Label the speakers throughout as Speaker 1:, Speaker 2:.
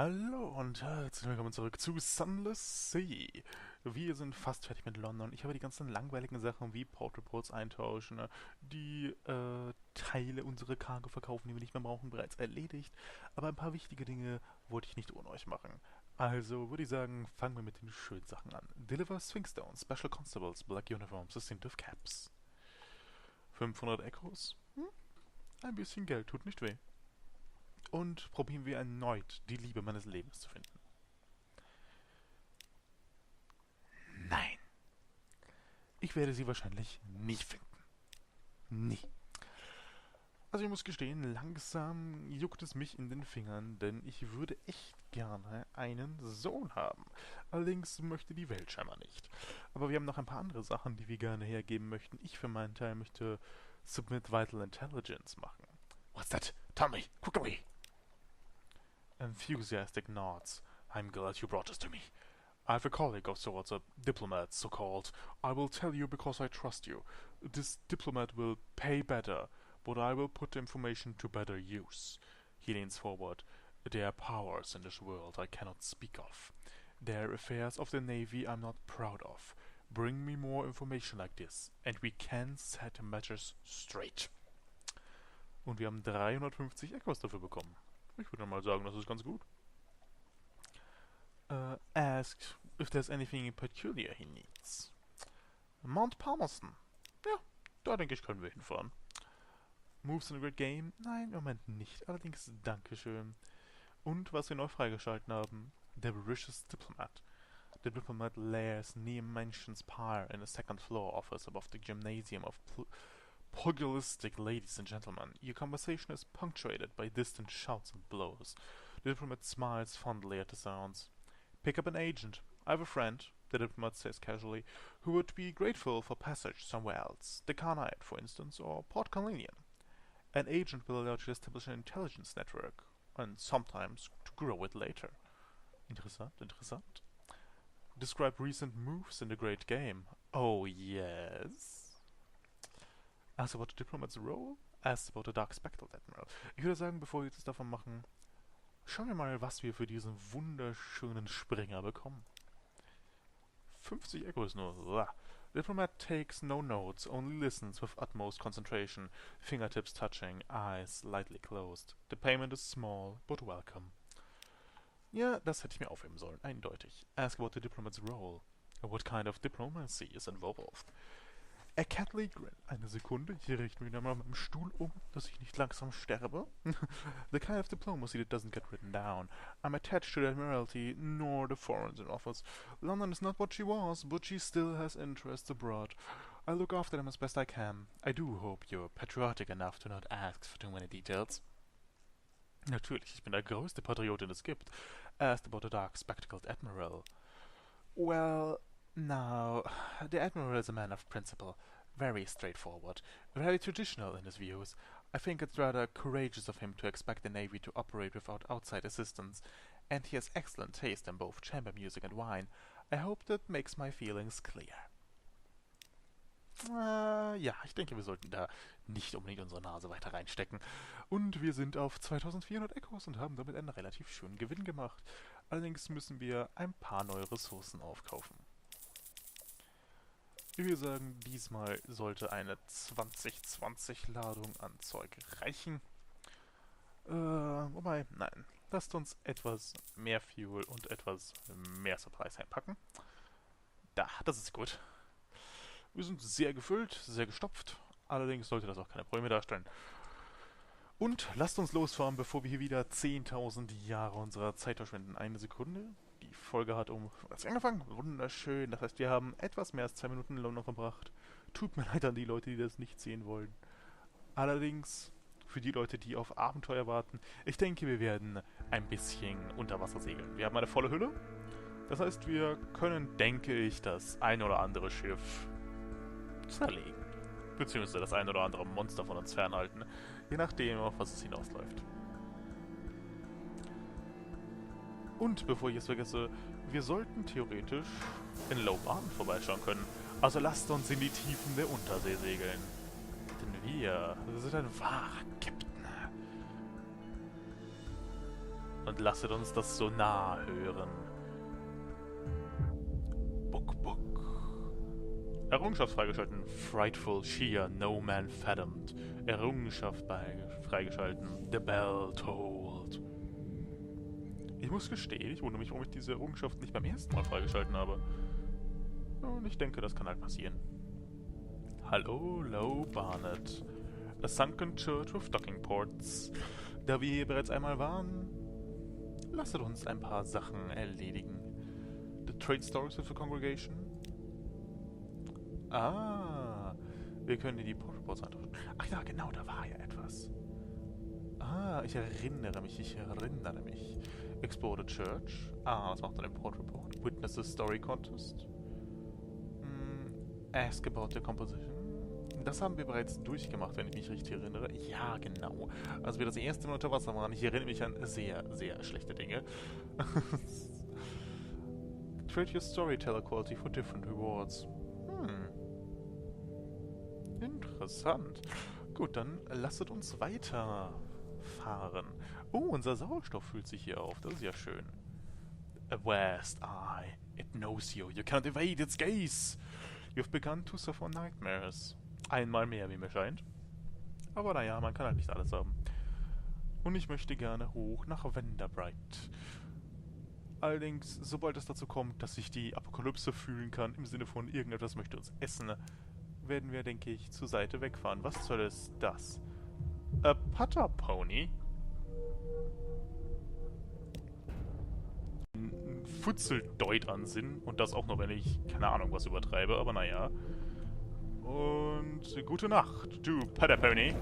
Speaker 1: Hallo und herzlich willkommen zurück zu Sunless Sea. Wir sind fast fertig mit London. Ich habe die ganzen langweiligen Sachen wie Port Reports eintauschen, die Teile unserer Cargo verkaufen, die wir nicht mehr brauchen, bereits erledigt. Aber ein paar wichtige Dinge wollte ich nicht ohne euch machen. Also würde ich sagen, fangen wir mit den schönen Sachen an. Deliver Swingstones, Special Constables, Black Uniforms, Distinctive Caps. 500 Echos? Ein bisschen Geld tut nicht weh. Und probieren wir erneut, die Liebe meines Lebens zu finden. Nein. Ich werde sie wahrscheinlich nicht finden. Nie. Also ich muss gestehen, langsam juckt es mich in den Fingern, denn ich würde echt gerne einen Sohn haben. Allerdings möchte die Welt scheinbar nicht. Aber wir haben noch ein paar andere Sachen, die wir gerne hergeben möchten. Ich für meinen Teil möchte Submit Vital Intelligence machen. What's that? Tell me, quickly! Enthusiastic nods. I'm glad you brought this to me. I have a colleague of sorts, a diplomat, so-called. I will tell you because I trust you. This diplomat will pay better, but I will put the information to better use. He leans forward. There are powers in this world I cannot speak of. There are affairs of the Navy I'm not proud of. Bring me more information like this, and we can set matters straight. Und wir haben 350 Echos dafür bekommen. Ich würde mal sagen, das ist ganz gut. Asked if there's anything peculiar he needs. Mount Palmerston. Ja, da denke ich, können wir hinfahren. Moves in a great game? Nein, im Moment nicht. Allerdings Dankeschön. Und was wir neu freigeschalten haben. The Vicious Diplomat. The Diplomat lairs near Mansion's Pyre in a second floor office above the gymnasium of pugilistic ladies and gentlemen. Your conversation is punctuated by distant shouts and blows. The diplomat smiles fondly at the sounds. Pick up an agent. I have a friend, the diplomat says casually, who would be grateful for passage somewhere else. The Carnaet, for instance, or Port Carnelian. An agent will allow you to establish an intelligence network, and sometimes to grow it later. Interessant, interessant. Describe recent moves in the great game. Oh, yes. Ask about the diplomat's role? Ask about the Dark Spectral Admiral. Ich würde sagen, bevor wir jetzt davon machen, schauen wir mal, was wir für diesen wunderschönen Springer bekommen. 50 Echos nur. Uah. Diplomat takes no notes, only listens with utmost concentration, fingertips touching, eyes lightly closed. The payment is small, but welcome. Ja, das hätte ich mir aufheben sollen, eindeutig. Ask about the diplomat's role. What kind of diplomacy is involved? A catly grin. Eine Sekunde, ich richte mich nochmal mit dem Stuhl um, dass ich nicht langsam sterbe. The kind of diplomacy that doesn't get written down. I'm attached to the Admiralty, nor the Foreign Office. London is not what she was, but she still has interests abroad. I look after them as best I can. I do hope you're patriotic enough to not ask for too many details. Natürlich, ich bin der größte Patriot, den es gibt. Asked about the dark spectacled Admiral. Well, now, the Admiral is a man of principle, very straightforward, very traditional in his views. I think it's rather courageous of him to expect the Navy to operate without outside assistance, and he has excellent taste in both chamber music and wine. I hope that makes my feelings clear. Ja, ich denke, wir sollten da nicht unbedingt unsere Nase weiter reinstecken. Und wir sind auf 2400 Echos und haben damit einen relativ schönen Gewinn gemacht. Allerdings müssen wir ein paar neue Ressourcen aufkaufen. Ich würde sagen, diesmal sollte eine 2020 Ladung an Zeug reichen. Wobei, nein. Lasst uns etwas mehr Fuel und etwas mehr Supplies einpacken. Da, das ist gut. Wir sind sehr gefüllt, sehr gestopft. Allerdings sollte das auch keine Probleme darstellen. Und lasst uns losfahren, bevor wir hier wieder 10.000 Jahre unserer Zeit verschwenden. Eine Sekunde. Die Folge hat was angefangen. Wunderschön. Das heißt, wir haben etwas mehr als 2 Minuten in London verbracht. Tut mir leid an die Leute, die das nicht sehen wollen. Allerdings, für die Leute, die auf Abenteuer warten, ich denke, wir werden ein bisschen unter Wasser segeln. Wir haben eine volle Hülle. Das heißt, wir können, denke ich, das ein oder andere Schiff zerlegen. Beziehungsweise das ein oder andere Monster von uns fernhalten. Je nachdem, auf was es hinausläuft. Und bevor ich es vergesse, wir sollten theoretisch in Low Baden vorbeischauen können. Also lasst uns in die Tiefen der Untersee segeln. Denn wir sind ein wahrer Captain. Und lasset uns das so nah hören. Book. Errungenschaft freigeschalten. Frightful Sheer, no man fathomed. Errungenschaft freigeschalten. The bell tolled. Ich muss gestehen, ich wundere mich, warum ich diese Errungenschaft nicht beim ersten Mal freigeschalten habe. Und ich denke, das kann halt passieren. Hallo, Low Barnet. A sunken church with docking ports. Da wir hier bereits einmal waren, lasset uns ein paar Sachen erledigen. The trade stories of the congregation. Ah, wir können die Port Reports antworten. Ach ja, genau, da war ja etwas. Ah, ich erinnere mich. Explore the church. Ah, was macht dann im Port Report? Witness the story contest. Ask about the composition. Das haben wir bereits durchgemacht, wenn ich mich richtig erinnere. Ja, genau. Also wir das erste Mal unter Wasser waren. Ich erinnere mich an sehr, sehr schlechte Dinge. Trade your storyteller quality for different rewards. Interessant. Gut, dann lasset uns weiterfahren. Oh, unser Sauerstoff füllt sich hier auf. Das ist ja schön. A vast eye. It knows you. You cannot evade its gaze. You've begun to suffer nightmares. Einmal mehr, wie mir scheint. Aber naja, man kann halt nicht alles haben. Und ich möchte gerne hoch nach Vanderbright. Allerdings, sobald es dazu kommt, dass ich die Apokalypse fühlen kann, im Sinne von irgendetwas möchte uns essen, werden wir, denke ich, zur Seite wegfahren. Was soll es das? A Putter Pony? Ein Futzeldeut-Ansinn. Und das auch nur, wenn ich, keine Ahnung, was übertreibe, aber naja. Und gute Nacht, du Putter Pony.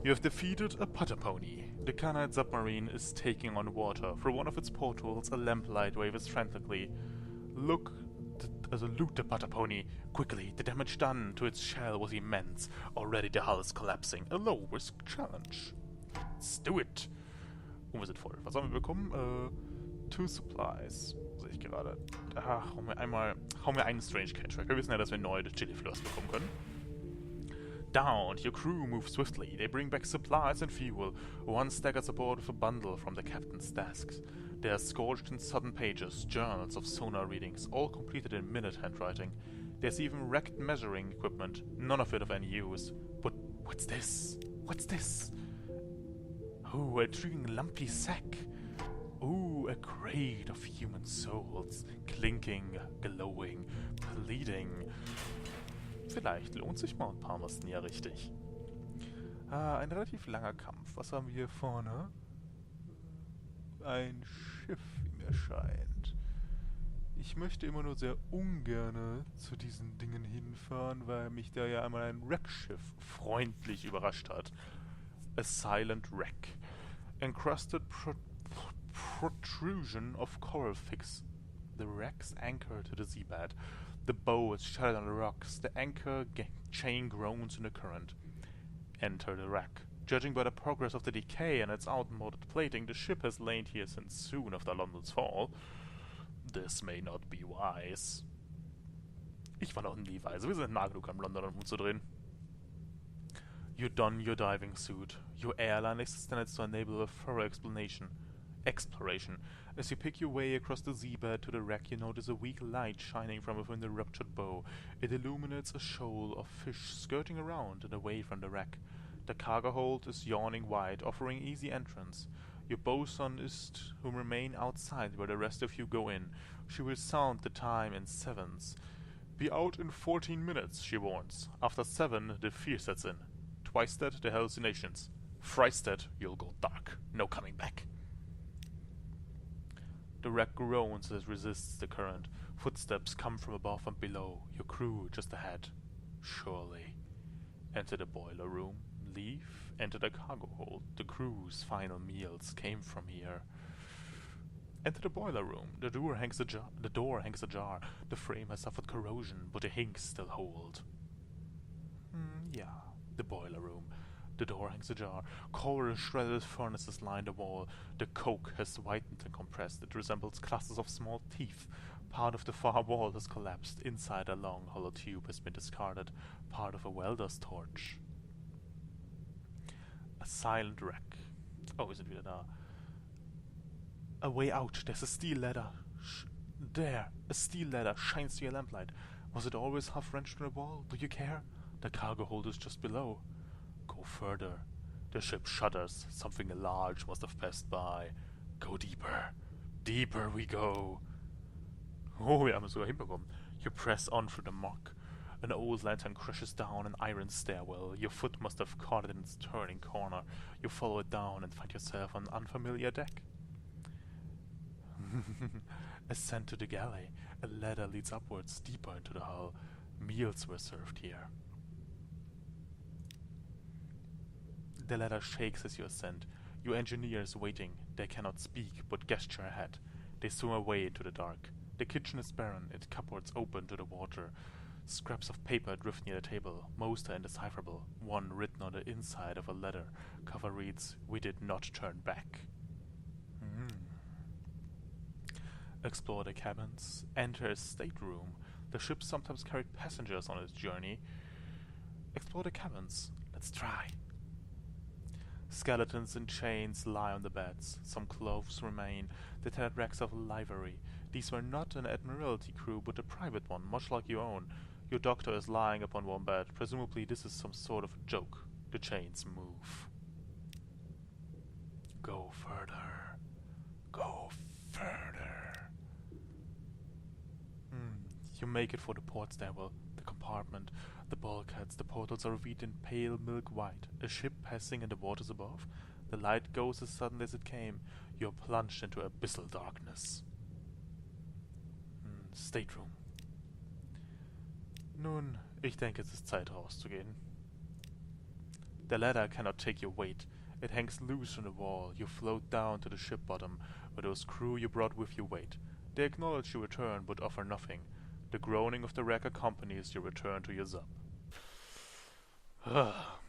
Speaker 1: You have defeated a Putter Pony. The Canite submarine is taking on water. Through one of its portals, a lamplight waves frantically. Loot the Putter Pony. Quickly, the damage done to its shell was immense. Already the hull is collapsing. A low-risk challenge. Let's do it. Und wir sind voll. Was haben wir bekommen? 2 Supplies. Sehe ich gerade. Hauen wir einen Strange Catch. Wir wissen ja, dass wir neue Chili Fleurs bekommen können. Down, your crew move swiftly. They bring back supplies and fuel. One staggers aboard with a bundle from the captain's desk. They are scorched in sudden pages, journals of sonar readings, all completed in minute handwriting. There's even wrecked measuring equipment, none of it of any use. But what's this? What's this? Oh, a intriguing lumpy sack. Ooh, a crate of human souls, clinking, glowing, pleading. Vielleicht lohnt sich Mount Palmerston ja richtig. Ein relativ langer Kampf. Was haben wir hier vorne? Ein Schiff, wie mir scheint. Ich möchte immer nur sehr ungern zu diesen Dingen hinfahren, weil mich da ja einmal ein Wrack-Schiff freundlich überrascht hat. A silent wreck. Encrusted protrusion of coral fix. The wreck's anchor to the seabed. The bow is shattered on the rocks. The anchor chain groans in the current. Enter the wreck. Judging by the progress of the decay and its outmoded plating, the ship has lain here since soon after London's fall. This may not be wise. Ich war noch nie weise. Wir sind nah genug am London, um umzudrehen. You don your diving suit. Your airline is extended to enable a thorough exploration. As you pick your way across the seabed to the wreck, you notice a weak light shining from within the ruptured bow. It illuminates a shoal of fish skirting around and away from the wreck. The cargo hold is yawning wide, offering easy entrance. Your bosun is to remain outside where the rest of you go in. She will sound the time in sevens. Be out in 14 minutes, she warns. After 7, the fear sets in. Twice that, the hallucinations. Thrice that, you'll go dark. No coming back. The wreck groans as it resists the current. Footsteps come from above and below. Your crew just ahead. Surely. Enter the boiler room. Leave. Enter the cargo hold. The crew's final meals came from here. Enter the boiler room. The door hangs ajar. The frame has suffered corrosion, but the hinks still hold. Yeah, the boiler room. The door hangs ajar. Coral shredded furnaces line the wall. The coke has whitened and compressed. It resembles clusters of small teeth. Part of the far wall has collapsed. Inside, a long hollow tube has been discarded. Part of a welder's torch. A silent wreck. Oh, wir sind wieder da. A way out. There's a steel ladder. There. A steel ladder shines through your lamplight. Was it always half wrenched from the wall? Do you care? The cargo hold is just below. Go further. The ship shudders. Something large must have passed by. Go deeper. Deeper we go. Oh, wir haben es sogar hinbekommen. You press on through the muck. An old lantern crashes down an iron stairwell. Your foot must have caught it in its turning corner. You follow it down and find yourself on an unfamiliar deck. Ascend to the galley. A ladder leads upwards, deeper into the hull. Meals were served here. The ladder shakes as you ascend. Your engineers waiting. They cannot speak, but gesture ahead. They swim away into the dark. The kitchen is barren, its cupboards open to the water. Scraps of paper drift near the table. Most are indecipherable. One written on the inside of a letter. Cover reads, "We did not turn back." Explore the cabins. Enter a stateroom. The ship sometimes carried passengers on its journey. Explore the cabins. Let's try. Skeletons in chains lie on the beds. Some clothes remain. The tattered racks of livery. These were not an admiralty crew, but a private one, much like your own. Your doctor is lying upon one bed. Presumably this is some sort of a joke. The chains move. Go further. Go further. You make it for the port stairwell, the compartment, the bulkheads. The portals are revealed in pale milk white. A ship passing in the waters above. The light goes as suddenly as it came. You are plunged into abyssal darkness. Stateroom. Nun, ich denke, es ist Zeit rauszugehen. The ladder cannot take your weight. It hangs loose from the wall. You float down to the ship bottom, where those crew you brought with you wait. They acknowledge your return, but offer nothing. The groaning of the wreck accompanies your return to your Zub.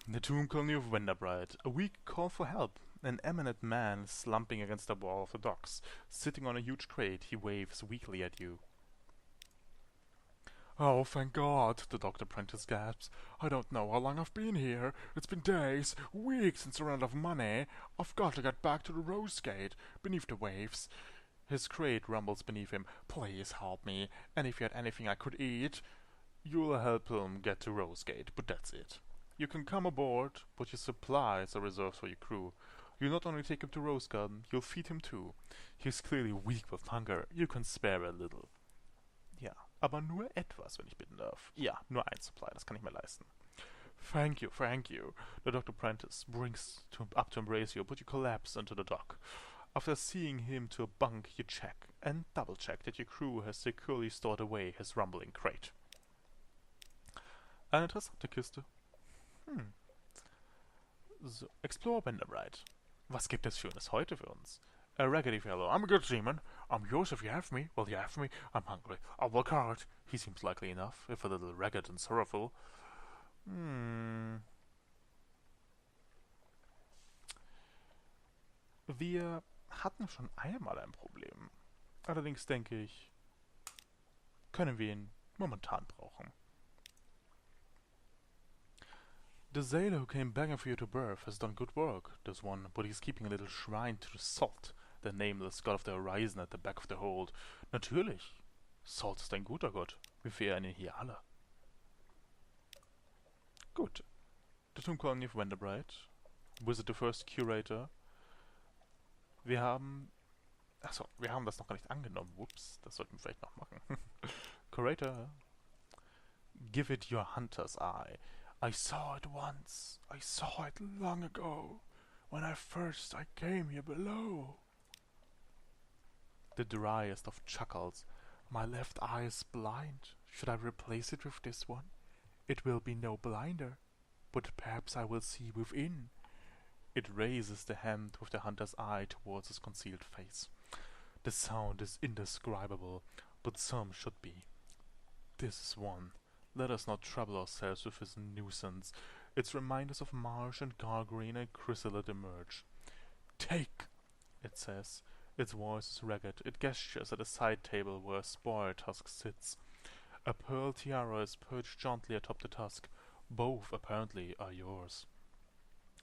Speaker 1: The tomb colony of Wenderbride. A weak call for help. An eminent man slumping against the wall of the docks. Sitting on a huge crate, he waves weakly at you.
Speaker 2: "Oh, thank God," the doctor apprentice gasps. "I don't know how long I've been here. It's been days, weeks since I ran out of money. I've got to get back to the Rose Gate, beneath the waves." His crate rumbles beneath him. "Please help me, and if you had anything I could eat."
Speaker 1: You'll help him get to Rosegate, but that's it. You can come aboard, but your supplies are reserved for your crew. You'll not only take him to Rose Garden, you'll feed him too. He's clearly weak with hunger. You can spare a little. Ja, aber nur etwas, wenn ich bitten darf. Ja, nur ein Supply, das kann ich mir leisten.
Speaker 2: Thank you, thank you."
Speaker 1: The Dr. Prentice brings up to embrace you, but you collapse into the dock. After seeing him to a bunk, you check and double-check that your crew has securely stored away his rumbling crate. Eine interessante Kiste. So, Explore Wenderbride. Was gibt es Schönes heute für uns? A raggedy fellow.
Speaker 2: "I'm a good seaman. I'm yours if you have me. Will you have me? I'm hungry. I'll work hard."
Speaker 1: He seems likely enough, if a little ragged and sorrowful. Wir hatten schon einmal ein Problem. Allerdings denke ich, können wir ihn momentan brauchen. The sailor who came begging for you to berth has done good work, this one, but he's keeping a little shrine to the Salt, the nameless god of the horizon at the back of the hold. Natürlich, Salt ist ein guter Gott. Wir verehren ihn hier alle. Gut. The Tomb Colony of Wenderbride. Visit the first curator. Wir haben das noch gar nicht angenommen. Whoops, das sollten wir vielleicht noch machen. Curator. Give it your hunter's eye.
Speaker 2: "I saw it once. I saw it long ago. When I came here below."
Speaker 1: The driest of chuckles. "My left eye is blind. Should I replace it with this one? It will be no blinder, but perhaps I will see within." It raises the hand with the hunter's eye towards his concealed face. The sound is indescribable, but some should be. This is one. Let us not trouble ourselves with his nuisance. Its reminders of marsh and gargreen and chrysolite emerge. "Take," it says. Its voice is ragged. It gestures at a side table where a spoil tusk sits. A pearl tiara is perched jauntily atop the tusk. Both, apparently, are yours.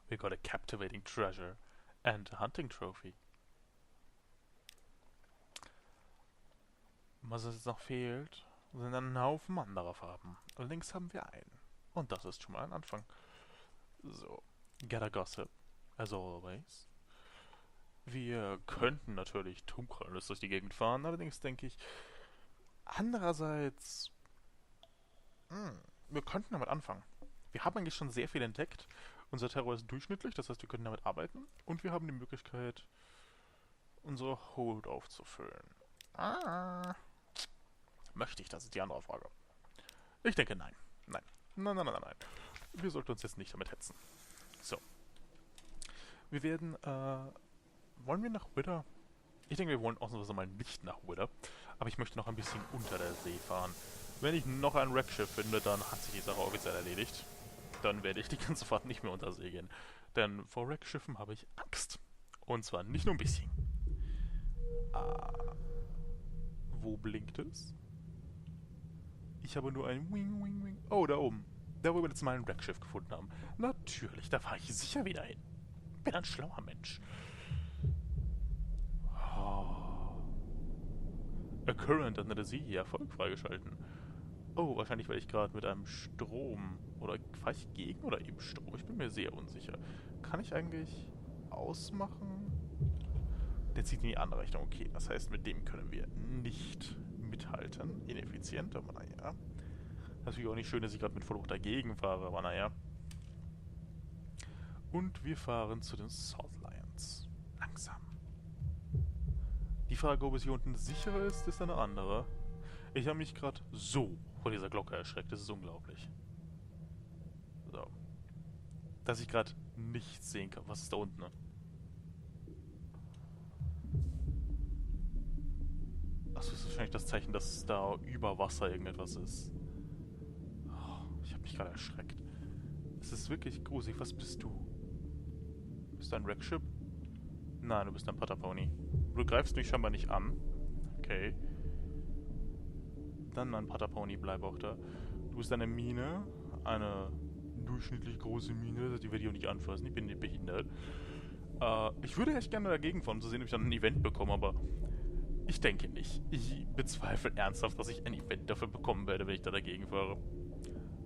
Speaker 1: We got a captivating treasure and a hunting trophy. Was jetzt noch fehlt, sind ein Haufen anderer Farben. Allerdings haben wir einen. Und das ist schon mal ein Anfang. So, get a gossip, as always. Wir könnten natürlich tucherndes durch die Gegend fahren, allerdings denke ich, andererseits, wir könnten damit anfangen. Wir haben eigentlich schon sehr viel entdeckt. Unser Terror ist durchschnittlich, das heißt, wir können damit arbeiten. Und wir haben die Möglichkeit, unsere Hold aufzufüllen. Möchte ich, das ist die andere Frage. Ich denke nein. Nein. Nein. Wir sollten uns jetzt nicht damit hetzen. So. Wir werden, wollen wir nach Wither? Ich denke, wir wollen ausnahmsweise mal nicht nach Wither. Aber ich möchte noch ein bisschen unter der See fahren. Wenn ich noch ein Wrack-Schiff finde, dann hat sich die Sache offiziell erledigt. Dann werde ich die ganze Fahrt nicht mehr unter See gehen. Denn vor Wrack-Schiffen habe ich Angst. Und zwar nicht nur ein bisschen. Wo blinkt es? Ich habe nur ein Wing. Oh, da oben. Da, wo wir letztes Mal ein Wrack-Schiff gefunden haben. Natürlich, da fahre ich sicher wieder hin. Bin ein schlauer Mensch. A Current under the Sea. Erfolg freigeschalten. Oh, wahrscheinlich, weil ich gerade mit einem Strom... Oder fahre ich gegen oder im Strom? Ich bin mir sehr unsicher. Kann ich eigentlich ausmachen? Der zieht in die andere Richtung. Okay, das heißt, mit dem können wir nicht mithalten. Ineffizient, aber naja. Das ist natürlich auch nicht schön, dass ich gerade mit Verlust dagegen fahre, aber naja. Und wir fahren zu den Salt Lions. Langsam. Die Frage, ob es hier unten sicherer ist eine andere. Ich habe mich gerade so vor dieser Glocke erschreckt. Das ist unglaublich. So. Dass ich gerade nichts sehen kann. Was ist da unten? Ne? Achso, das ist wahrscheinlich das Zeichen, dass da über Wasser irgendetwas ist. Oh, ich habe mich gerade erschreckt. Es ist wirklich gruselig. Was bist du? Bist du ein Wreckship? Nein, du bist ein Patapony. Du greifst mich scheinbar nicht an. Okay. Dann mein Patapony, bleib auch da. Du bist eine Mine. Eine durchschnittlich große Mine. Die werde ich auch nicht anfassen. Ich bin nicht behindert. Ich würde echt gerne dagegen fahren, um zu sehen, ob ich dann ein Event bekomme, aber ich denke nicht. Ich bezweifle ernsthaft, dass ich ein Event dafür bekommen werde, wenn ich da dagegen fahre.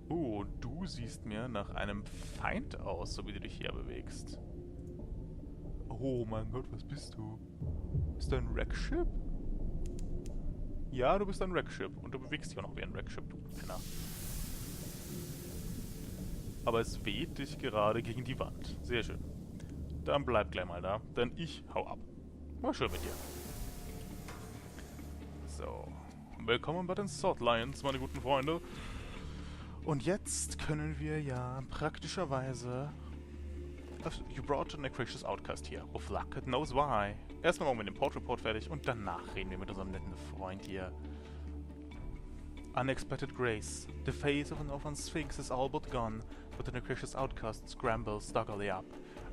Speaker 1: Oh, du siehst mir nach einem Feind aus, so wie du dich hier bewegst. Oh mein Gott, was bist du? Bist du ein Wreckship? Ja, du bist ein Wreckship. Und du bewegst dich auch noch wie ein Wreckship, du Penner. Aber es weht dich gerade gegen die Wand. Sehr schön. Dann bleib gleich mal da, denn ich hau ab. War schön mit dir. So. Willkommen bei den Salt Lions, meine guten Freunde. Und jetzt können wir ja praktischerweise... You brought an gracious outcast here. With luck, it knows why. Erstmal machen wir den Port Report fertig und danach reden wir mit unserem netten Freund hier. Unexpected grace. The face of an orphan sphinx is all but gone, but the Necretious outcast scrambles doggedly up.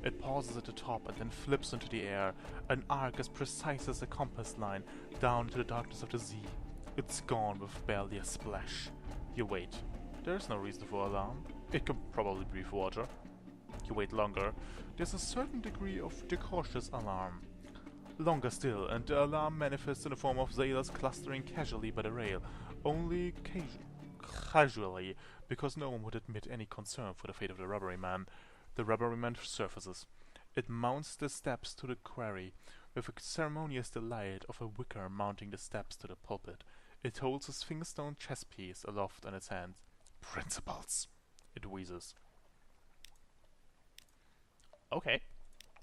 Speaker 1: It pauses at the top and then flips into the air, an arc as precise as a compass line, down into the darkness of the sea. It's gone with barely a splash. You wait. There's no reason for alarm. It could probably breathe water. You wait longer. There's a certain degree of cautious alarm. Longer still, and the alarm manifests in the form of sailors clustering casually by the rail. Only casually, because no one would admit any concern for the fate of the rubbery man. The rubbery man surfaces. It mounts the steps to the quarry, with a ceremonious delight of a wicker mounting the steps to the pulpit. It holds a sphinx-stone chess piece aloft in its hand. Principles, it wheezes. Okay.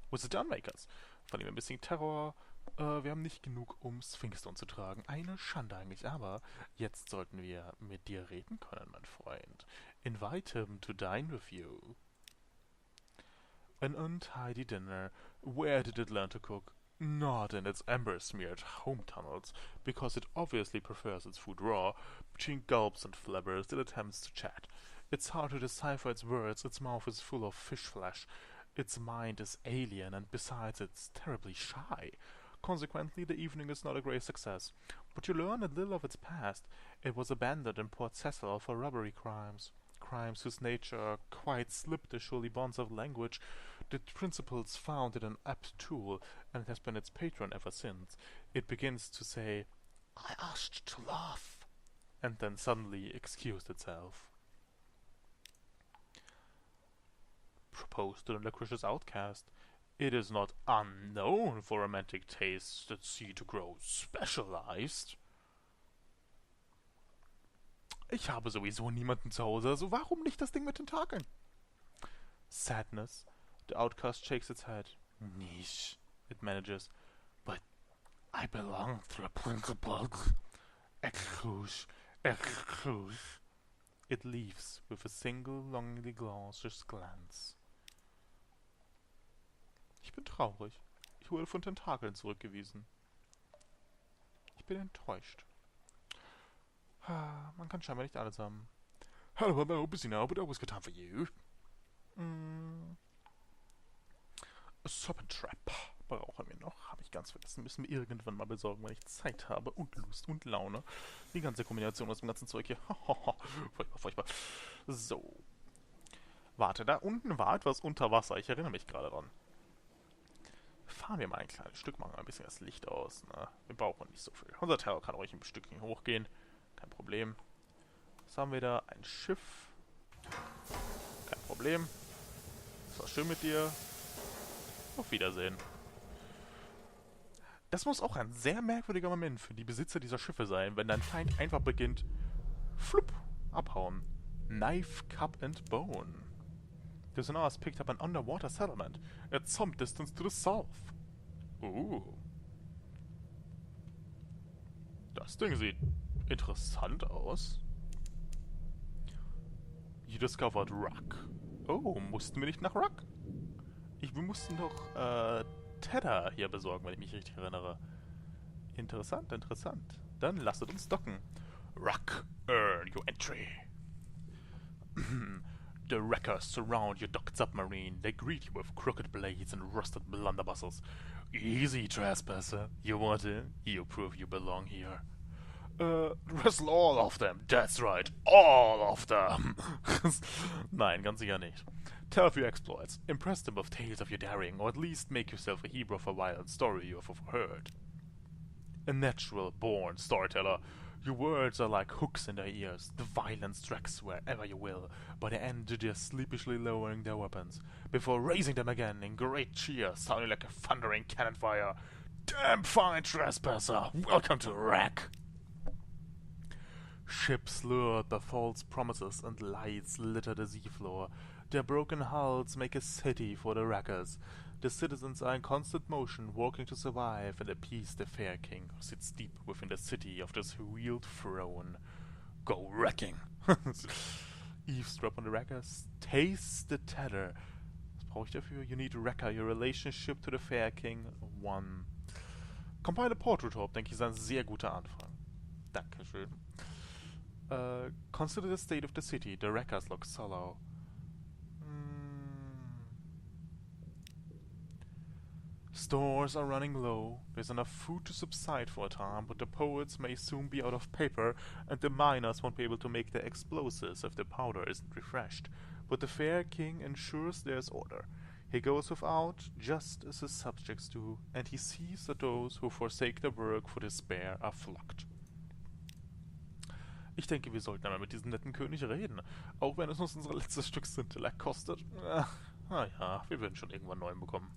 Speaker 1: With the Downmakers. Von ihm ein bisschen Terror. Wir haben nicht genug, um Sphinxstone zu tragen. Eine Schande eigentlich, aber jetzt sollten wir mit dir reden können, mein Freund. Invite him to dine with you. An untidy dinner. Where did it learn to cook? Not in its ember-smeared home tunnels, because it obviously prefers its food raw. Between gulps and flabbers, it attempts to chat. It's hard to decipher its words. Its mouth is full of fish flesh. Its mind is alien, and besides, it's terribly shy. Consequently, the evening is not a great success. But you learn a little of its past. It was abandoned in Port Cecil for robbery crimes. Crimes whose nature quite slipped the surely bonds of language. The principles found it an apt tool, and it has been its patron ever since. It begins to say, I asked to laugh. And then suddenly excused itself. Proposed to the loquacious outcast. It is not unknown for romantic tastes at sea to grow specialized. Ich habe sowieso niemanden zu Hause, also warum nicht das Ding mit Tentakeln? Sadness. The outcast shakes its head. Niche, it manages. But I belong to the principles. Excuse. It leaves with a single longingly glaucous glance. Ich bin traurig. Ich wurde von Tentakeln zurückgewiesen. Ich bin enttäuscht. Man kann scheinbar nicht alles haben.
Speaker 2: Hello, busy now, but always got time for you.
Speaker 1: A Serpent Trap brauchen wir noch. Habe ich ganz vergessen. Müssen wir irgendwann mal besorgen, wenn ich Zeit habe und Lust und Laune. Die ganze Kombination aus dem ganzen Zeug hier. Furchtbar. So. Warte, da unten war etwas unter Wasser. Ich erinnere mich gerade dran. Fahren wir mal ein kleines Stück, machen ein bisschen das Licht aus. Ne? Wir brauchen nicht so viel. Unser Terror kann ruhig ein Stückchen hochgehen. Kein Problem. Was haben wir da? Ein Schiff. Kein Problem. Es war schön mit dir. Auf Wiedersehen. Das muss auch ein sehr merkwürdiger Moment für die Besitzer dieser Schiffe sein, wenn dein Feind einfach beginnt, flupp, abhauen. Knife, cup and bone. The sonar has picked up an underwater settlement at some distance to the south. Das Ding sieht interessant aus. You discovered Wrack. Oh, mussten wir nicht nach Wrack? Wir mussten doch, Tedder hier besorgen, wenn ich mich richtig erinnere. Interessant. Dann lasst uns docken. Wrack, earn your entry. The wreckers surround your docked submarine. They greet you with crooked blades and rusted blunderbusses. Easy, trespasser. You want in? You prove you belong here. Wrestle all of them. That's right. All of them. Nein, ganz sicher nicht. Tell of your exploits. Impress them with tales of your daring, or at least make yourself a hero of a wild story you have overheard. A natural-born storyteller. Your words are like hooks in their ears. The violence tracks wherever you will. By the end, they're sleepishly lowering their weapons, before raising them again in great cheer, sounding like a thundering cannon fire. Damn fine, trespasser! Welcome to Wrack! Ships lured by false promises and lies litter the seafloor. Their broken hulls make a city for the wreckers. The citizens are in constant motion, working to survive and appease the fair king who sits deep within the city of this wheeled throne. Go wrecking! Eavesdrop on the wreckers. Taste the tether. Was brauche ich dafür? You need to wrecker your relationship to the fair king. 1. Compile a portrait top, denke ich, ist ein sehr guter Anfang. Dankeschön. Consider the state of the city. The wreckers look solo. Stores are running low. There's enough food to subside for a time, but the poets may soon be out of paper, and the miners won't be able to make their explosives if the powder isn't refreshed. But the fair king ensures there's order. He goes without, just as his subjects do, and he sees that those who forsake their work for despair are flocked. Ich denke, wir sollten einmal mit diesem netten König reden, auch wenn es uns unser letztes Stück Intellekt kostet. Naja, wir werden schon irgendwann neuen bekommen.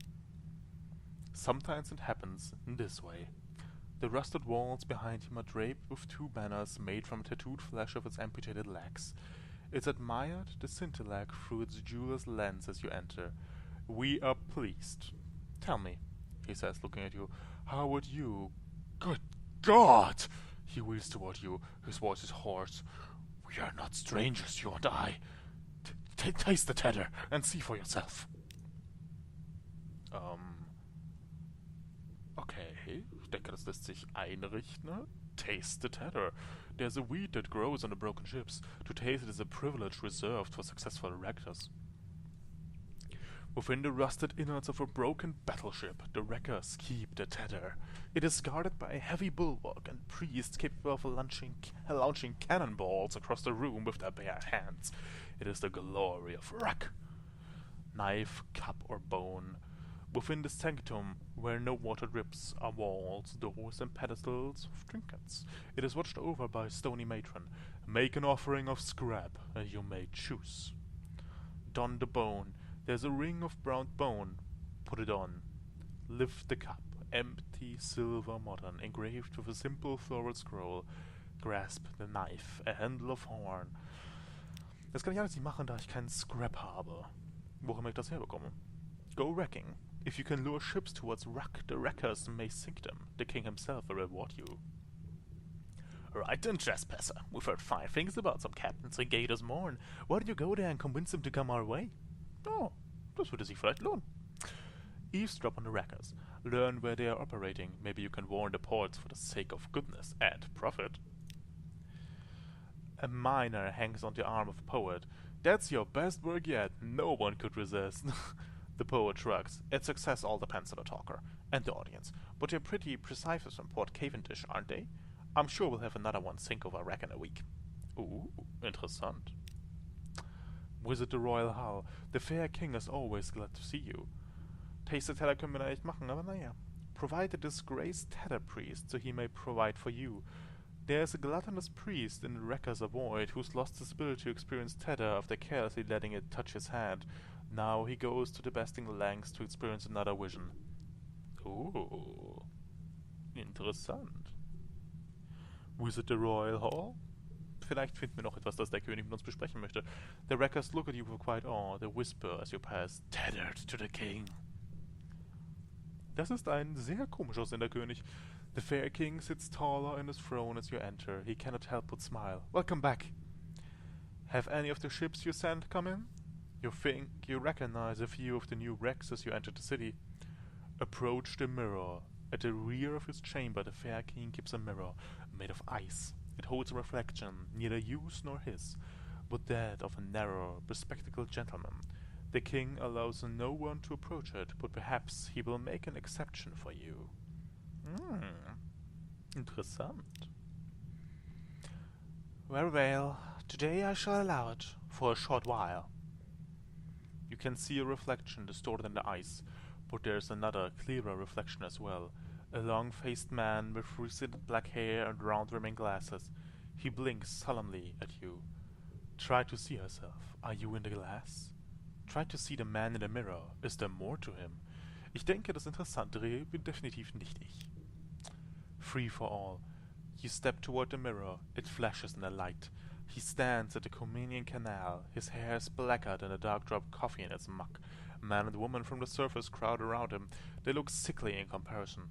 Speaker 1: Sometimes it happens in this way. The rusted walls behind him are draped with 2 banners made from tattooed flesh of its amputated legs. It's admired the scintillate through its jeweler's lens as you enter. We are pleased. Tell me, he says, looking at you, how would you... Good God! He wheels toward you, his voice is hoarse. We are not strangers, you and I. Taste the tether and see for yourself. Okay, ich denke, das lässt sich einrichten. Taste the tether. There's a weed that grows on the broken ships. To taste it is a privilege reserved for successful wreckers. Within the rusted innards of a broken battleship, the wreckers keep the tether. It is guarded by a heavy bulwark and priests capable of launching cannonballs across the room with their bare hands. It is the glory of Wrack. Knife, cup, or bone. Within the sanctum, where no water drips, are walls, doors, and pedestals of trinkets. It is watched over by a stony matron. Make an offering of scrap, and you may choose. Don the bone. There's a ring of brown bone. Put it on. Lift the cup. Empty, silver, modern, engraved with a simple floral scroll. Grasp the knife. A handle of horn. Das kann ich alles nicht machen, da ich keinen Scrap habe. Woher ich das herbekomme? Go wrecking. If you can lure ships towards Wrack, the wreckers may sink them. The king himself will reward you. Right then, trespasser. We've heard fine things about some captains in Gators Morn. Why don't you go there and convince them to come our way? Oh, das würde sich vielleicht lohnen. Eavesdrop on the wreckers. Learn where they are operating. Maybe you can warn the ports for the sake of goodness and profit. A miner hangs on the arm of a poet. That's your best work yet. No one could resist. The poet shrugs. Its success all depends on the talker and the audience. But they're pretty precise from Port Cavendish, aren't they? I'm sure we'll have another one sink over Wrack in a week. Ooh, interessant. Visit the royal hull. The fair king is always glad to see you. Taste Teller können wir da echt machen, aber naja. Provide a disgraced tether priest, so he may provide for you. There is a gluttonous priest in the Wrecker's Avoid who's lost his ability to experience tether after carelessly letting it touch his hand. Now he goes to the besting lengths to experience another vision. Ooh. Interessant. Visit the royal hall? Vielleicht finden wir noch etwas, das der König mit uns besprechen möchte. The wreckers look at you with quiet awe. They whisper as you pass, tethered to the king. Das ist ein sehr komisch aussehender König. The fair king sits taller in his throne as you enter. He cannot help but smile. Welcome back. Have any of the ships you sent come in? You think you recognize a few of the new wrecks as you enter the city. Approach the mirror. At the rear of his chamber, the fair king keeps a mirror made of ice. It holds a reflection, neither yours nor his, but that of a narrow, bespectacled gentleman. The king allows no one to approach it, but perhaps he will make an exception for you. Interessant. Very well. Today I shall allow it, for a short while. You can see a reflection distorted in the ice, but there is another, clearer reflection as well. A long-faced man with receded black hair and round-rimming glasses. He blinks solemnly at you. Try to see herself. Are you in the glass? Try to see the man in the mirror. Is there more to him? Ich denke, das Interessantere bin definitiv nicht ich. Free for all. You step toward the mirror. It flashes in the light. He stands at the Comenian Canal. His hair is blacker than the dark drop coffee in its muck. A man and woman from the surface crowd around him. They look sickly in comparison.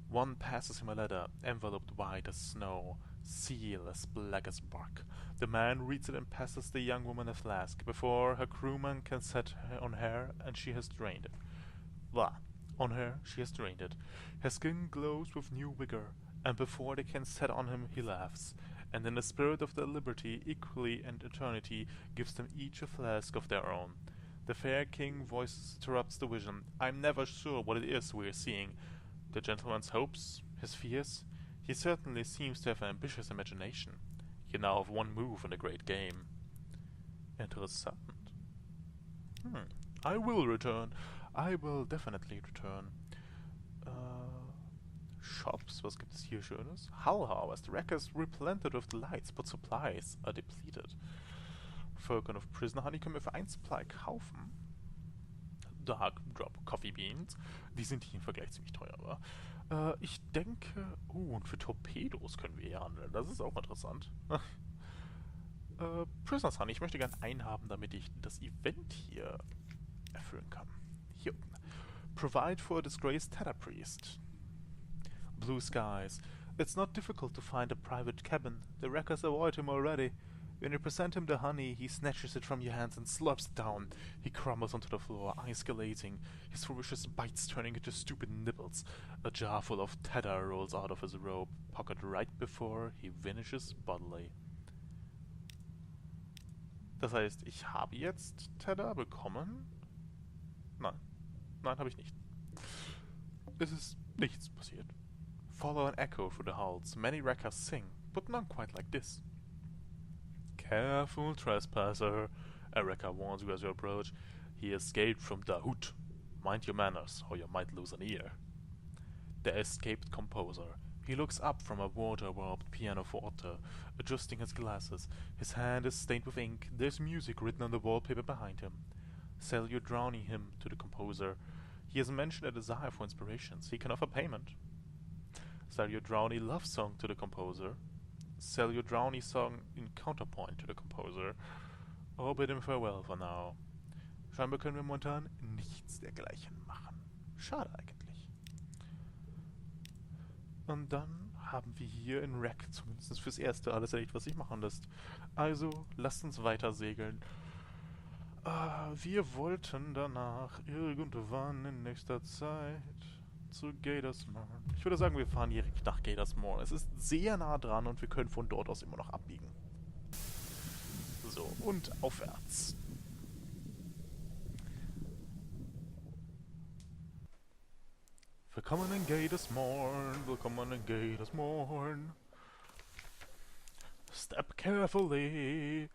Speaker 1: One passes him a letter, enveloped white as snow, seal as black as bark. The man reads it and passes the young woman a flask. Before her crewman can set on her, and she has drained it. Blah. On her, she has drained it. Her skin glows with new vigor, and before they can set on him, he laughs. And in the spirit of their liberty, equally and eternity, gives them each a flask of their own. The fair king voice interrupts the vision. I'm never sure what it is we are seeing. The gentleman's hopes, his fears. He certainly seems to have an ambitious imagination. You now have one move in the great game. Interessant. I will return. I will definitely return. Shops, was gibt es hier Schönes? Hull Harvest. Wreckers replanted with delights, but supplies are depleted. Völkern of Prisoner Honey können wir für 1 Supply kaufen. Dark Drop Coffee Beans. Die sind hier im Vergleich ziemlich teuer, aber ich denke... und für Torpedos können wir hier handeln. Das ist auch interessant. Prisoners Honey. Ich möchte gerne einen haben, damit ich das Event hier erfüllen kann. Hier unten. Provide for a disgraced tether priest. Blue skies. It's not difficult to find a private cabin. The wreckers avoid him already. When you present him the honey, he snatches it from your hands and slurps it down. He crumbles onto the floor, eyes dilating, his ferocious bites turning into stupid nibbles. A jar full of tether rolls out of his robe, pocket right before he vanishes bodily. Das heißt, ich habe jetzt Tether bekommen? Nein. Nein, habe ich nicht. Es ist nichts passiert. Follow an echo through the hulls. Many wreckers sing, but none quite like this. Careful, trespasser, a wrecker warns you as you approach. He escaped from the hood. Mind your manners, or you might lose an ear. The escaped composer. He looks up from a water-warped pianoforte, adjusting his glasses. His hand is stained with ink. There's music written on the wallpaper behind him. Sell your Drownie hymn to the composer. He has mentioned a desire for inspirations. He can offer payment. Sell your Drownie love song to the composer. Sell your Drownie song in counterpoint to the composer. Or bid him farewell for now. Scheinbar können wir momentan nichts dergleichen machen. Schade eigentlich. Und dann haben wir hier in Wrack zumindest fürs Erste alles erledigt, was sich machen lässt. Also, lasst uns weiter segeln. Wir wollten danach irgendwann in nächster Zeit zu Gadersmore. Ich würde sagen, wir fahren direkt nach Gadersmore. Es ist sehr nah dran und wir können von dort aus immer noch abbiegen. So, und aufwärts. Willkommen in Gadersmore, willkommen in Gadersmore. Step carefully,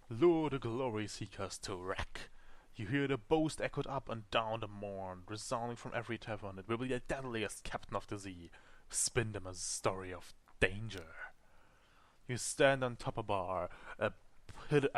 Speaker 1: lure the glory seekers to Wrack. You hear the boast echoed up and down the morn, resounding from every tavern. It will be the deadliest captain of the sea. Spin them a story of danger. You stand on top a bar, a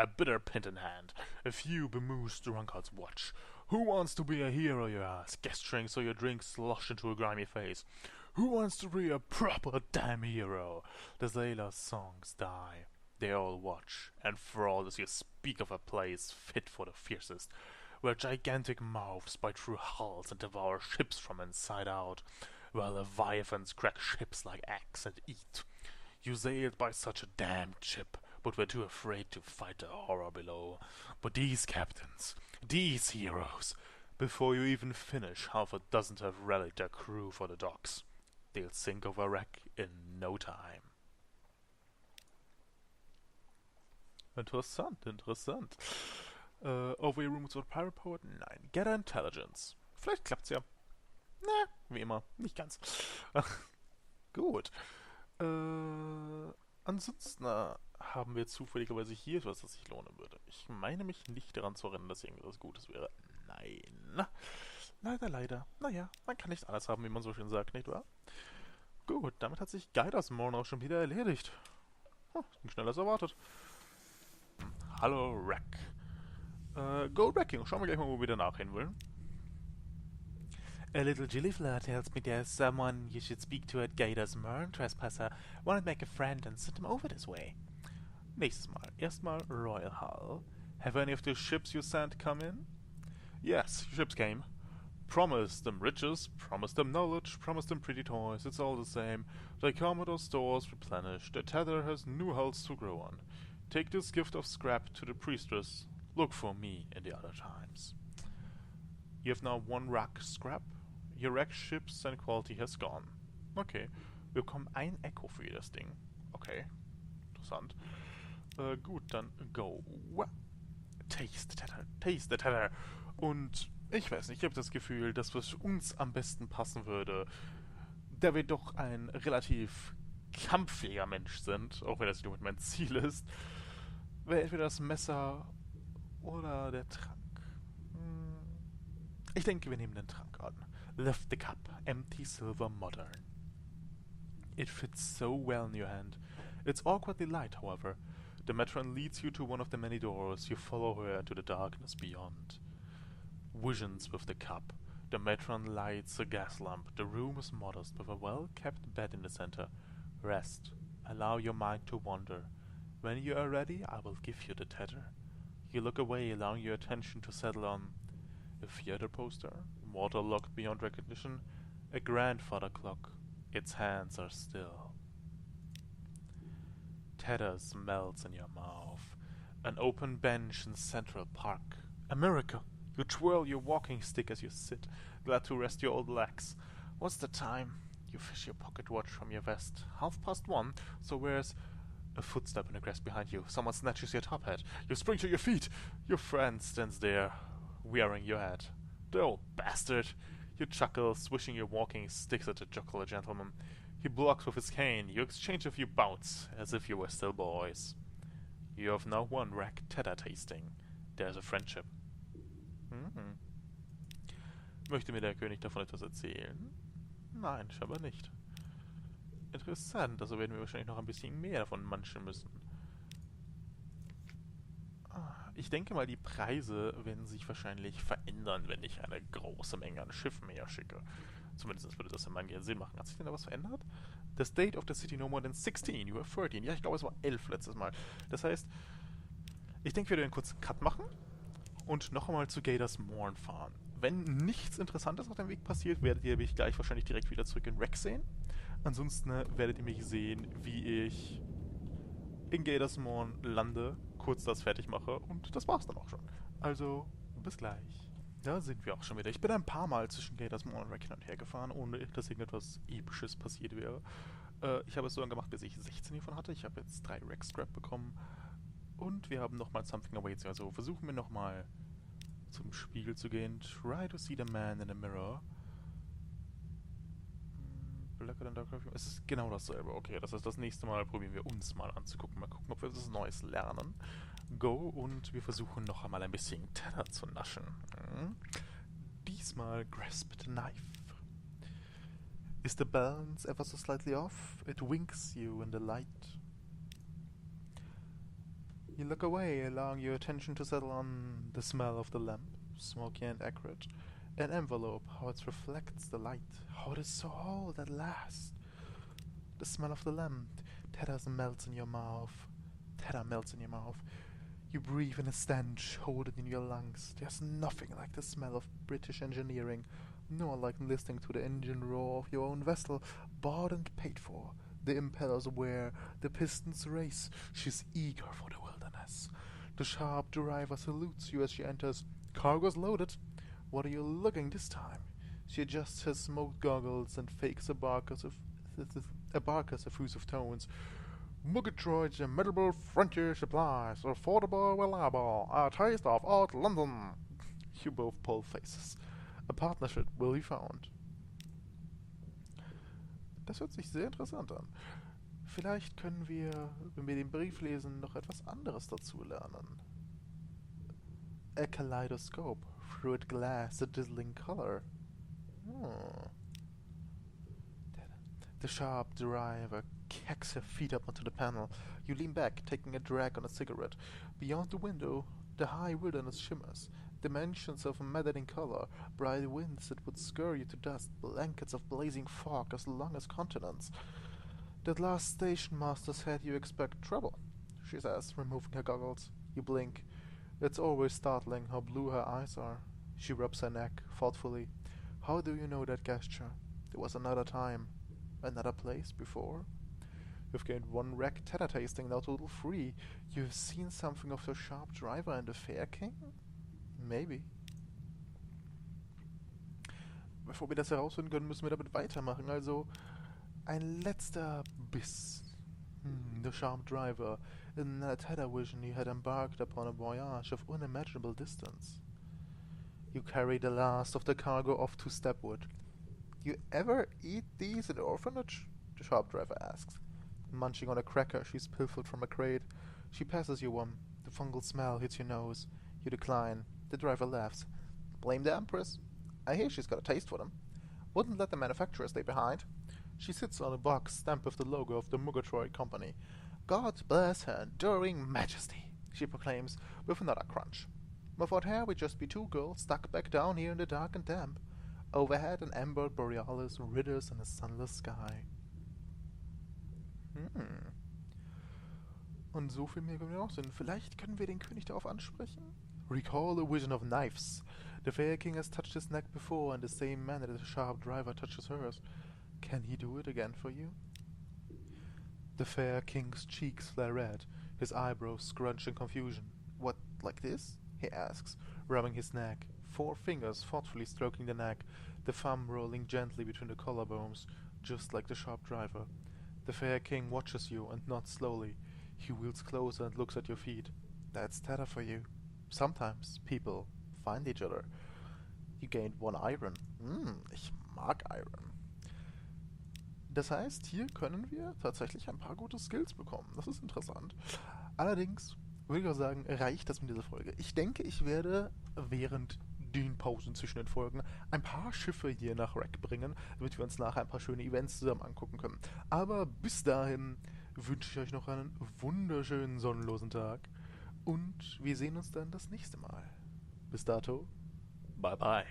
Speaker 1: bitter pint in hand. A few bemused drunkards watch. Who wants to be a hero, you ask, gesturing so your drink slosh into a grimy face. Who wants to be a proper damn hero? The sailors' songs die. They all watch and frawl as you speak of a place fit for the fiercest, where gigantic mouths bite through hulls and devour ships from inside out, while leviathans crack ships like eggs and eat. You sailed by such a damned ship, but were too afraid to fight the horror below. But these captains, these heroes, before you even finish, half a dozen have rallied their crew for the docks. They'll sink over Wrack in no time. Interessant, interessant. Over your rooms with Pirate Poet? Nein. Gather Intelligence. Vielleicht klappt's ja. Na, wie immer. Nicht ganz. Gut. Ansonsten haben wir zufälligerweise hier etwas, das sich lohnen würde. Ich meine mich nicht daran zu erinnern, dass irgendwas Gutes wäre. Nein. Leider, leider. Naja, man kann nicht alles haben, wie man so schön sagt, nicht wahr? Gut, damit hat sich Gadersmore auch schon wieder erledigt. Ging schneller als erwartet. Hallo, Wrack. Goldbergus, schauen wir gleich mal, wo wir danach hin wollen. A little Gilliflower tells me there's someone you should speak to at Gadersmore, trespasser. Wanna make a friend and send him over this way. Nächstes Mal. Erstmal Royal Hull. Have any of the ships you sent come in? Yes, ships came. Promised them riches, promised them knowledge, promised them pretty toys, it's all the same. The Commodore stores replenished, the tether has new hulls to grow on. Take this gift of scrap to the priestess. Look for me in the other times. You have now 1 rack scrap. Your rack ships and quality has gone. Okay. Wir bekommen ein Echo für jedes Ding. Okay. Interessant. Gut, dann go. Taste the tether. Taste the tether. Und ich weiß nicht, ich habe das Gefühl, dass was uns am besten passen würde, da wir doch ein relativ kampffähiger Mensch sind, auch wenn das nicht unbedingt mein Ziel ist, wäre entweder das Messer oder der Trank. Ich denke, wir nehmen den Trank an. Lift the cup, empty silver modern. It fits so well in your hand. It's awkwardly light, however. The matron leads you to one of the many doors. You follow her into the darkness beyond. Visions with the cup. The matron lights a gas lamp. The room is modest, with a well-kept bed in the center. Rest. Allow your mind to wander. When you are ready, I will give you the tether. You look away, allowing your attention to settle on a theater poster, waterlogged beyond recognition, a grandfather clock. Its hands are still. Tethers melts in your mouth. An open bench in Central Park. A miracle! You twirl your walking stick as you sit, glad to rest your old legs. What's the time? You fish your pocket watch from your vest. 1:30, so where's... A footstep in the grass behind you. Someone snatches your top hat. You spring to your feet. Your friend stands there, wearing your hat. The old bastard! You chuckle, swishing your walking sticks at the jocular gentleman. He blocks with his cane. You exchange a few bouts, as if you were still boys. You have now 1 rack tether tasting. There's a friendship. Möchte mir der König davon etwas erzählen? Nein, scheinbar nicht. Interessant, also werden wir wahrscheinlich noch ein bisschen mehr davon manchen müssen. Ich denke mal, die Preise werden sich wahrscheinlich verändern, wenn ich eine große Menge an Schiffen herschicke. Zumindest würde das in meinem Sinn machen. Hat sich denn da was verändert? The state of the city no more than 16, you have 13. Ja, ich glaube, es war 11 letztes Mal. Das heißt, ich denke, wir werden einen kurzen Cut machen und noch einmal zu Gators Morn fahren. Wenn nichts Interessantes auf dem Weg passiert, werdet ihr mich gleich wahrscheinlich direkt wieder zurück in Wrack sehen. Ansonsten werdet ihr mich sehen, wie ich in Gators Morn lande, kurz das fertig mache und das war's dann auch schon. Also, bis gleich. Da sind wir auch schon wieder. Ich bin ein paar Mal zwischen Gators Morn und Wrack hin und her gefahren, ohne dass irgendetwas Episches passiert wäre. Ich habe es so lange gemacht, bis ich 16 hiervon hatte. Ich habe jetzt 3 Wrack Scrap bekommen. Und wir haben nochmal Something Awaits. Also versuchen wir nochmal zum Spiegel zu gehen. Try to see the man in the mirror. Blacker than Dark Perfume. Es ist genau dasselbe. Okay, das heißt, das nächste Mal probieren wir uns mal anzugucken. Mal gucken, ob wir etwas Neues lernen. Go und wir versuchen noch einmal ein bisschen Teller zu naschen. Diesmal grasp the knife. Is the balance ever so slightly off? It winks you in the light. You look away, allowing your attention to settle on the smell of the lamp, smoky and acrid. An envelope, how it reflects the light, how it is so old at last. The smell of the lamp, Tedda melts in your mouth. Tedda melts in your mouth. You breathe in a stench, hold it in your lungs. There's nothing like the smell of British engineering, nor like listening to the engine roar of your own vessel, bought and paid for. The impellers wear, the pistons race. She's eager for the wilderness. The sharp driver salutes you as she enters. Cargo's loaded. What are you looking this time? She adjusts her smoked goggles and fakes a barker's effusive tones. Murgatroyd's immutable frontier supplies, affordable, reliable, a taste of old London. You both pull faces. A partnership will be found. Das hört sich sehr interessant an. Vielleicht können wir, wenn wir den Brief lesen, noch etwas anderes dazu lernen. A kaleidoscope, through it glass, a dazzling color. The sharp driver kicks her feet up onto the panel. You lean back, taking a drag on a cigarette. Beyond the window, the high wilderness shimmers. Dimensions of maddening color, bright winds that would scur you to dust, blankets of blazing fog as long as continents. That last station master said you expect trouble, she says, removing her goggles. You blink. It's always startling how blue her eyes are. She rubs her neck, thoughtfully. How do you know that gesture? There was another time, another place before. You've gained 1 Wrack Tedder tasting, now total 3. You've seen something of the sharp driver and the fair king? Maybe. Bevor wir das herausfinden können, müssen wir damit weitermachen. Also, ein letzter Biss. The sharp driver. In a Tedder vision, you had embarked upon a voyage of unimaginable distance. You carry the last of the cargo off to Stepwood. You ever eat these in the orphanage? The sharp driver asks. Munching on a cracker she's pilfered from a crate. She passes you one. The fungal smell hits your nose. You decline. The driver laughs. Blame the Empress. I hear she's got a taste for them. Wouldn't let the manufacturer stay behind. She sits on a box stamped with the logo of the Murgatroyd Company. God bless her enduring majesty, she proclaims, with another crunch. Without her, we'd just be 2 girls stuck back down here in the dark and damp. Overhead, an amber borealis ridders in a sunless sky. Und so viel mehr können wir auch sehen. Vielleicht können wir den König darauf ansprechen? Recall the vision of knives. The fair king has touched his neck before in the same manner that the sharp driver touches hers. Can he do it again for you? The fair king's cheeks flare red. His eyebrows scrunch in confusion. What, like this? He asks, rubbing his neck. 4 fingers thoughtfully stroking the neck, the thumb rolling gently between the collarbones, just like the sharp driver. The fair king watches you and nods slowly. He wheels closer and looks at your feet. That's Tedder for you. Sometimes people find each other. You gained 1 Iron. Ich mag Iron. Das heißt, hier können wir tatsächlich ein paar gute Skills bekommen. Das ist interessant. Allerdings würde ich auch sagen, reicht das mit dieser Folge. Ich denke, ich werde während den Pausen zwischen den Folgen ein paar Schiffe hier nach Wrack bringen, damit wir uns nachher ein paar schöne Events zusammen angucken können. Aber bis dahin wünsche ich euch noch einen wunderschönen sonnenlosen Tag und wir sehen uns dann das nächste Mal. Bis dato, bye bye.